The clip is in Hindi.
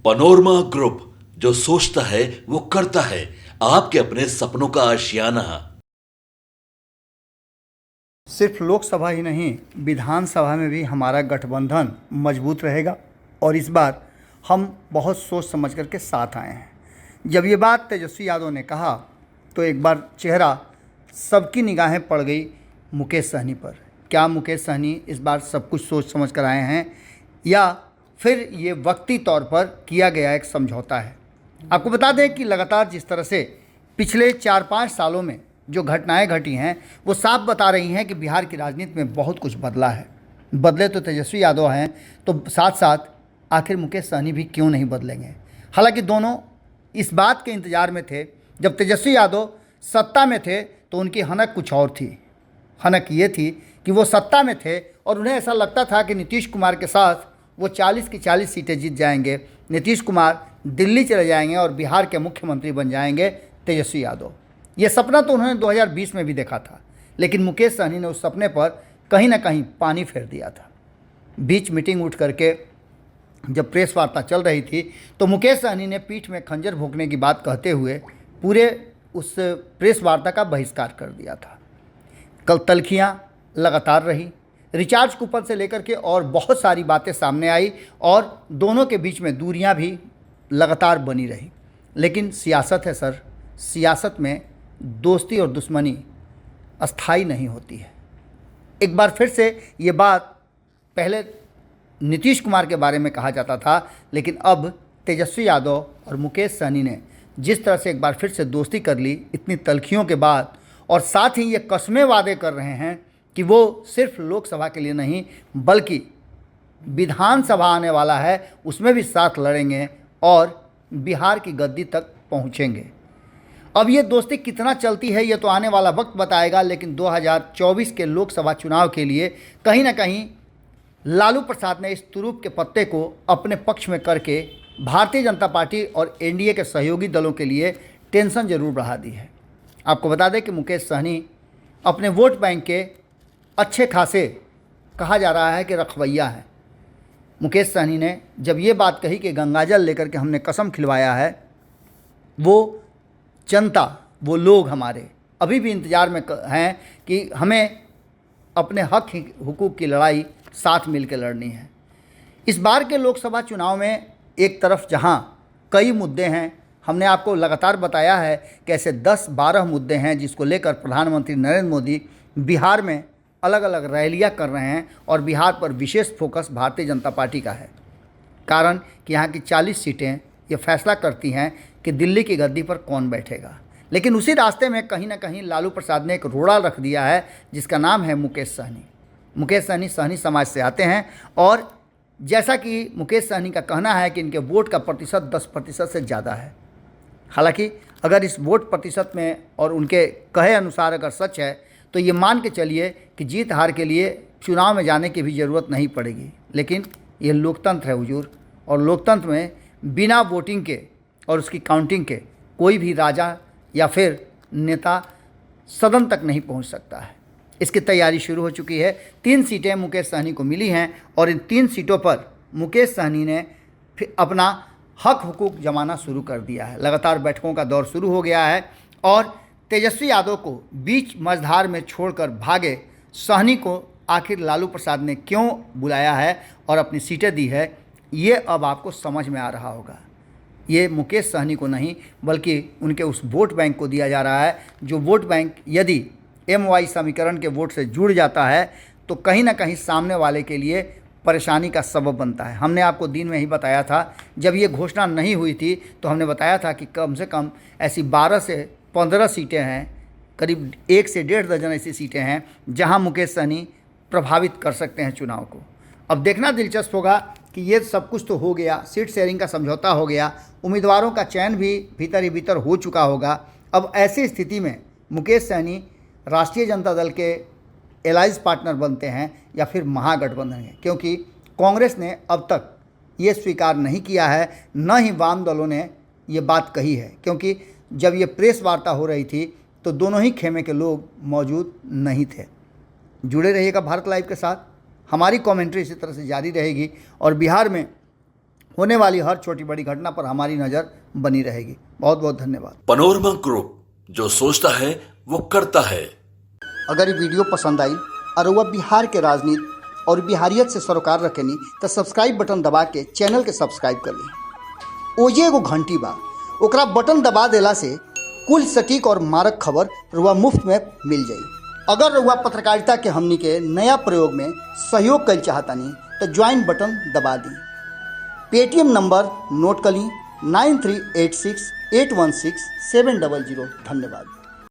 पनोरमा ग्रुप, जो सोचता है वो करता है। आपके अपने सपनों का आशियाना। सिर्फ लोकसभा ही नहीं, विधानसभा में भी हमारा गठबंधन मजबूत रहेगा और इस बार हम बहुत सोच समझ कर के साथ आए हैं। जब ये बात तेजस्वी यादव ने कहा तो एक बार चेहरा सबकी निगाहें पड़ गई मुकेश सहनी पर। क्या मुकेश सहनी इस बार सब कुछ सोच समझ कर आए हैं या फिर ये वक्ती तौर पर किया गया एक समझौता है? आपको बता दें कि लगातार जिस तरह से पिछले 4-5 सालों में जो घटनाएं घटी हैं वो साफ बता रही हैं कि बिहार की राजनीति में बहुत कुछ बदला है। बदले तो तेजस्वी यादव हैं, तो साथ साथ आखिर मुकेश सहनी भी क्यों नहीं बदलेंगे? हालांकि दोनों इस बात के इंतज़ार में थे। जब तेजस्वी यादव सत्ता में थे तो उनकी हनक कुछ और थी। हनक ये थी कि वो सत्ता में थे और उन्हें ऐसा लगता था कि नीतीश कुमार के साथ वो 40 की 40 सीटें जीत जाएंगे। नीतीश कुमार दिल्ली चले जाएंगे और बिहार के मुख्यमंत्री बन जाएंगे तेजस्वी यादव। ये सपना तो उन्होंने 2020 में भी देखा था, लेकिन मुकेश सहनी ने उस सपने पर कहीं ना कहीं पानी फेर दिया था। बीच मीटिंग उठ करके जब प्रेस वार्ता चल रही थी तो मुकेश सहनी ने पीठ में खंजर भोंकने की बात कहते हुए पूरे उस प्रेस वार्ता का बहिष्कार कर दिया था। कल तल्खियाँ लगातार रही, रिचार्ज कूपन से लेकर के और बहुत सारी बातें सामने आई और दोनों के बीच में दूरियां भी लगातार बनी रही। लेकिन सियासत है सर, सियासत में दोस्ती और दुश्मनी अस्थाई नहीं होती है। एक बार फिर से ये बात पहले नीतीश कुमार के बारे में कहा जाता था, लेकिन अब तेजस्वी यादव और मुकेश सहनी ने जिस तरह से एक बार फिर से दोस्ती कर ली इतनी तल्खियों के बाद, और साथ ही ये कस्में वादे कर रहे हैं कि वो सिर्फ लोकसभा के लिए नहीं बल्कि विधानसभा आने वाला है उसमें भी साथ लड़ेंगे और बिहार की गद्दी तक पहुंचेंगे। अब ये दोस्ती कितना चलती है ये तो आने वाला वक्त बताएगा, लेकिन 2024 के लोकसभा चुनाव के लिए कहीं ना कहीं लालू प्रसाद ने इस तुरुप के पत्ते को अपने पक्ष में करके भारतीय जनता पार्टी और एनडीए के सहयोगी दलों के लिए टेंशन जरूर बढ़ा दी है। आपको बता दें कि मुकेश सहनी अपने वोट बैंक के अच्छे खासे कहा जा रहा है कि रखवैया है। मुकेश सहनी ने जब ये बात कही कि गंगाजल लेकर के हमने कसम खिलवाया है, वो जनता, वो लोग हमारे अभी भी इंतज़ार में हैं कि हमें अपने हक हुकूक की लड़ाई साथ मिल के लड़नी है। इस बार के लोकसभा चुनाव में एक तरफ जहां कई मुद्दे हैं, हमने आपको लगातार बताया है कि ऐसे 10-12 मुद्दे हैं जिसको लेकर प्रधानमंत्री नरेंद्र मोदी बिहार में अलग अलग रैलियां कर रहे हैं और बिहार पर विशेष फोकस भारतीय जनता पार्टी का है। कारण कि यहाँ की 40 सीटें ये फैसला करती हैं कि दिल्ली की गद्दी पर कौन बैठेगा। लेकिन उसी रास्ते में कहीं ना कहीं लालू प्रसाद ने एक रोड़ा रख दिया है जिसका नाम है मुकेश सहनी। मुकेश सहनी सहनी समाज से आते हैं और जैसा कि मुकेश सहनी का कहना है कि इनके वोट का प्रतिशत 10% से ज़्यादा है। हालांकि अगर इस वोट प्रतिशत में और उनके कहे अनुसार अगर सच है तो ये मान के चलिए कि जीत हार के लिए चुनाव में जाने की भी ज़रूरत नहीं पड़ेगी। लेकिन ये लोकतंत्र है हुजूर, और लोकतंत्र में बिना वोटिंग के और उसकी काउंटिंग के कोई भी राजा या फिर नेता सदन तक नहीं पहुंच सकता है। इसकी तैयारी शुरू हो चुकी है। 3 सीटें मुकेश सहनी को मिली हैं और इन 3 सीटों पर मुकेश सहनी ने फिर अपना हक हुकूक जमाना शुरू कर दिया है। लगातार बैठकों का दौर शुरू हो गया है और तेजस्वी यादव को बीच मझधार में छोड़कर भागे सहनी को आखिर लालू प्रसाद ने क्यों बुलाया है और अपनी सीटें दी है, ये अब आपको समझ में आ रहा होगा। ये मुकेश सहनी को नहीं बल्कि उनके उस वोट बैंक को दिया जा रहा है, जो वोट बैंक यदि MY समीकरण के वोट से जुड़ जाता है तो कहीं ना कहीं सामने वाले के लिए परेशानी का सबब बनता है। हमने आपको दिन में ही बताया था, जब ये घोषणा नहीं हुई थी तो हमने बताया था कि कम से कम ऐसी 12 से 15 सीटें हैं, करीब 1 से 1.5 दर्जन ऐसी सीटें हैं जहां मुकेश सहनी प्रभावित कर सकते हैं चुनाव को। अब देखना दिलचस्प होगा कि ये सब कुछ तो हो गया, सीट शेयरिंग का समझौता हो गया, उम्मीदवारों का चयन भी भीतर ही भीतर हो चुका होगा। अब ऐसी स्थिति में मुकेश सहनी राष्ट्रीय जनता दल के एलाइज पार्टनर बनते हैं या फिर महागठबंधन है, क्योंकि कांग्रेस ने अब तक ये स्वीकार नहीं किया है, न ही वाम दलों ने ये बात कही है, क्योंकि जब ये प्रेस वार्ता हो रही थी तो दोनों ही खेमे के लोग मौजूद नहीं थे। जुड़े रहिएगा भारत लाइव के साथ, हमारी कमेंट्री इसी तरह से जारी रहेगी और बिहार में होने वाली हर छोटी बड़ी घटना पर हमारी नज़र बनी रहेगी। बहुत बहुत धन्यवाद। पनोरमा ग्रुप, जो सोचता है वो करता है। अगर ये वीडियो पसंद आई और वह बिहार के राजनीति और बिहारियत से सरोकार रखेनी तो सब्सक्राइब बटन दबा के चैनल के सब्सक्राइब कर ली। ओजे एगो घंटी बा, ओकरा बटन दबा देला से कुल सटीक और मारक खबर रुआ मुफ्त में मिल जाई। अगर रुआ पत्रकारिता के हमनी के नया प्रयोग में सहयोग कर चाहतानी तो ज्वाइन बटन दबा दी। पेटीएम नंबर नोट कर ली 9386816700। धन्यवाद।